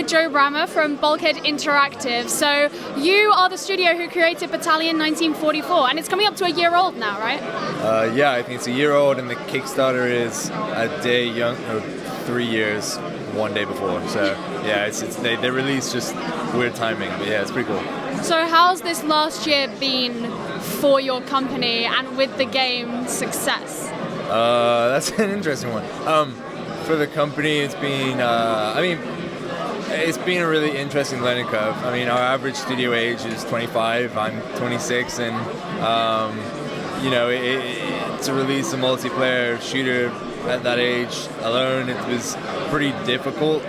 with Joe Brammer from Bulkhead Interactive. So you are the studio who created Battalion 1944, and it's coming up to a year old now, right? Yeah, I think it's a year old, and the Kickstarter is a day young, 3 years, 1 day before. So yeah, they release just weird timing, but yeah, it's pretty cool. So how's this last year been for your company and with the game's success? That's an interesting one. For the company, it's been, it's been a really interesting learning curve. I mean, our average studio age is 25, I'm 26, and, to release a multiplayer shooter at that age alone, it was pretty difficult.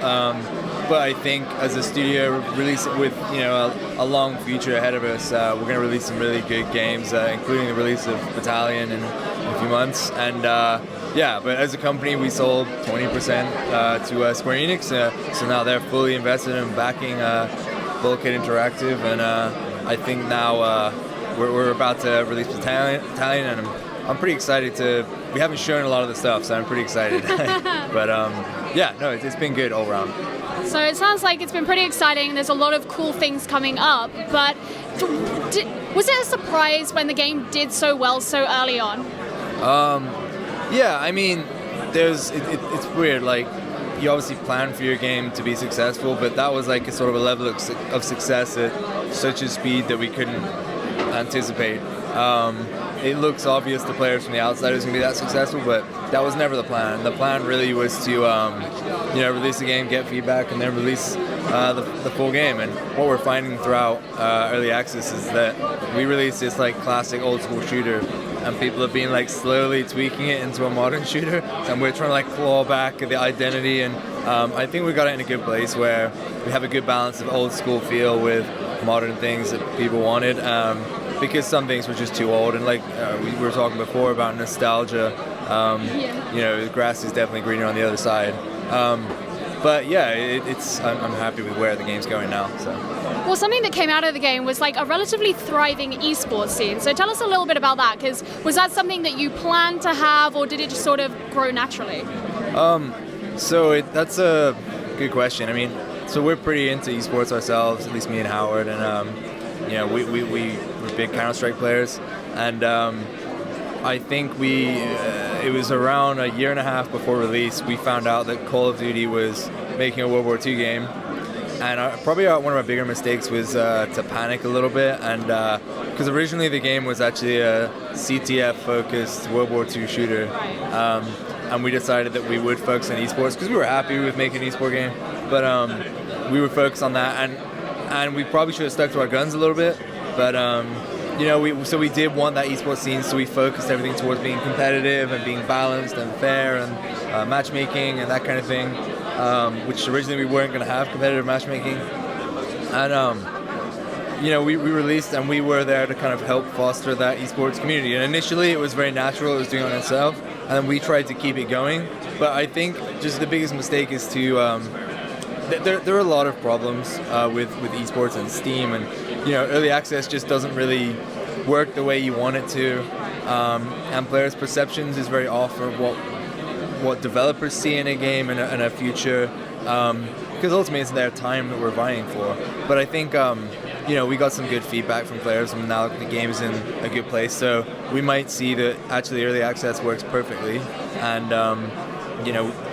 But I think as a studio, release it with a long future ahead of us. We're going to release some really good games, including the release of Battalion in a few months. And but as a company, we sold 20% to Square Enix, so now they're fully invested in backing Bulkhead Interactive, and I think now we're about to release Battalion, and I'm pretty excited to. We haven't shown a lot of the stuff, so I'm pretty excited. But it's been good all around. So it sounds like it's been pretty exciting. There's a lot of cool things coming up, but was it a surprise when the game did so well so early on? Yeah, I mean, it's weird. Like, you obviously plan for your game to be successful, but that was like a sort of a level of success at such a speed that we couldn't anticipate. It looks obvious to players from the outside it's going to be that successful, but that was never the plan. The plan really was to, release the game, get feedback, and then release the full game. And what we're finding throughout early access is that we released this like classic old school shooter, and people have been like slowly tweaking it into a modern shooter, and we're trying to like claw back at the identity. And I think we got it in a good place where we have a good balance of old school feel with modern things that people wanted. Because some things were just too old, and like we were talking before about nostalgia, the grass is definitely greener on the other side. But yeah, I'm happy with where the game's going now. So. Well, something that came out of the game was like a relatively thriving eSports scene. So tell us a little bit about that, because was that something that you planned to have, or did it just sort of grow naturally? That's a good question. I mean, so we're pretty into eSports ourselves, at least me and Howard, and we're big Counter-Strike players, and I think it was around a year and a half before release, we found out that Call of Duty was making a World War II game, and probably one of our bigger mistakes was to panic a little bit, and because originally the game was actually a CTF-focused World War II shooter, and we decided that we would focus on esports because we were happy with making an esport game, but we would focus on that, and we probably should have stuck to our guns a little bit, but we did want that esports scene, so we focused everything towards being competitive and being balanced and fair and matchmaking and that kind of thing, which originally we weren't going to have competitive matchmaking, and we released, and we were there to kind of help foster that esports community, and initially it was very natural, it was doing it on itself, and we tried to keep it going, but I think just the biggest mistake is to there are a lot of problems with esports and Steam, and early access just doesn't really work the way you want it to, and players' perceptions is very off of what developers see in a game and a future, because ultimately it's their time that we're vying for. But I think we got some good feedback from players, and now the game is in a good place, so we might see that actually early access works perfectly, and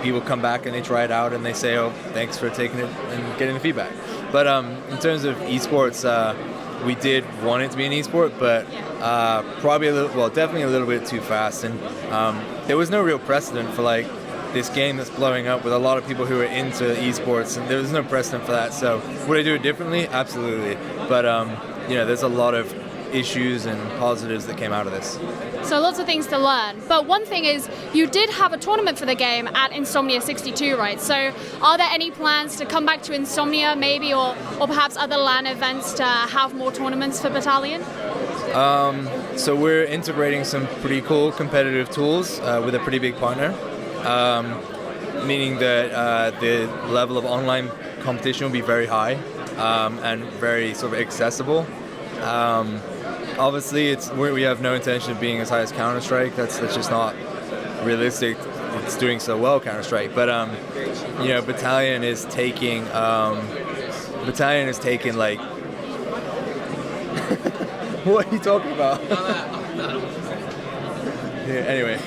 people come back and they try it out and they say, oh, thanks for taking it and getting the feedback. But in terms of esports, we did want it to be an esport, but definitely a little bit too fast. And there was no real precedent for like this game that's blowing up with a lot of people who are into esports, and there was no precedent for that. So would I do it differently? Absolutely. But there's a lot of issues and positives that came out of this. So lots of things to learn. But one thing is, you did have a tournament for the game at Insomnia 62, right? So are there any plans to come back to Insomnia maybe, or perhaps other LAN events to have more tournaments for Battalion? So we're integrating some pretty cool competitive tools with a pretty big partner, meaning that the level of online competition will be very high and very sort of accessible. Obviously, we have no intention of being as high as Counter-Strike. That's just not realistic it's doing so well, Counter-Strike. But you know, Battalion is taking like what are you talking about? Yeah, anyway,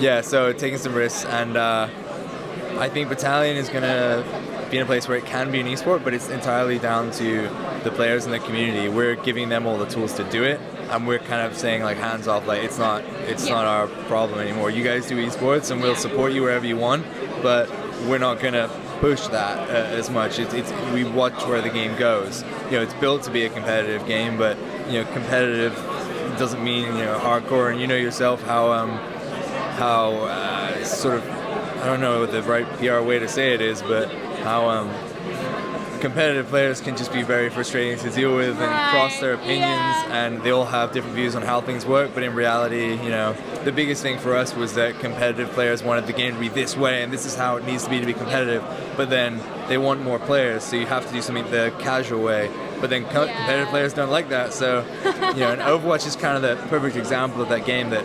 yeah, so taking some risks, and I think Battalion is gonna be in a place where it can be an esport, but it's entirely down to the players in the community. We're giving them all the tools to do it, and we're kind of saying like hands off, like it's not our problem anymore. You guys do esports, and we'll support you wherever you want, but we're not gonna push that as much. We watch where the game goes. You know, it's built to be a competitive game, but you know, competitive doesn't mean, you know, hardcore. And you know yourself how sort of, I don't know what the right PR way to say it is, but how competitive players can just be very frustrating to deal with and cross their opinions, and they all have different views on how things work. But in reality, you know, the biggest thing for us was that competitive players wanted the game to be this way, and this is how it needs to be competitive. But then they want more players, so you have to do something the casual way. But then competitive players don't like that. So, you know, and Overwatch is kind of the perfect example of that game that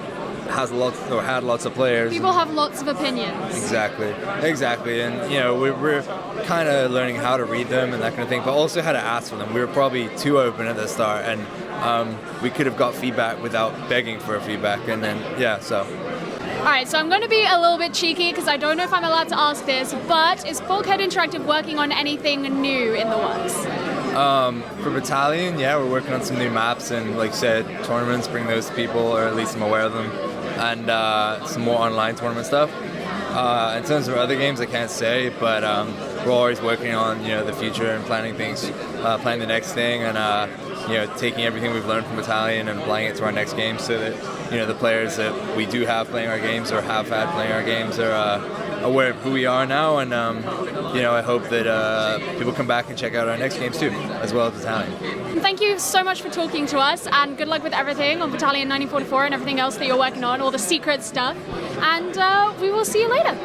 has had lots of players. People have lots of opinions. Exactly, and you know, we're kind of learning how to read them and that kind of thing, but also how to ask for them. We were probably too open at the start, and we could have got feedback without begging for feedback, and then so. Alright, so I'm going to be a little bit cheeky because I don't know if I'm allowed to ask this, but is Bulkhead Interactive working on anything new in the works? For Battalion, yeah, we're working on some new maps and, like I said, tournaments, bring those to people, or at least I'm aware of them, and some more online tournament stuff. In terms of other games, I can't say, but we're always working on, you know, the future and planning things, planning the next thing, and you know, taking everything we've learned from Battalion and applying it to our next game, so that, you know, the players that we do have playing our games or have had playing our games are aware of who we are now, and you know, I hope that people come back and check out our next games too, as well as Battalion. Thank you so much for talking to us, and good luck with everything on Battalion 1944 and everything else that you're working on, all the secret stuff, and we will see you later.